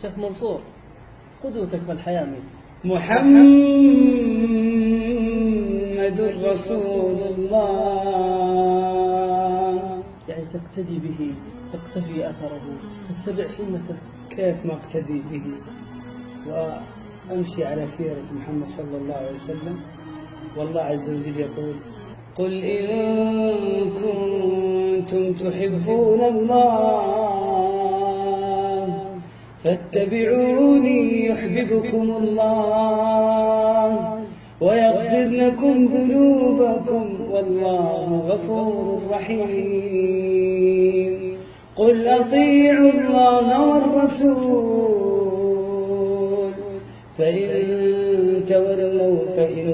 شيخ منصور، قدوتك في الحياة مين؟ محمد رسول الله. يعني تقتدي به، تقتفي أثره، تتبع سنته. كيف ما اقتدي به وأمشي على سيرة محمد صلى الله عليه وسلم؟ والله عز وجل يقول: قل إن كنتم تحبون الله فاتبعوني يحببكم الله ويغفر لكم ذنوبكم والله غفور رحيم. قل أطيعوا الله والرسول فإن تولوا فإن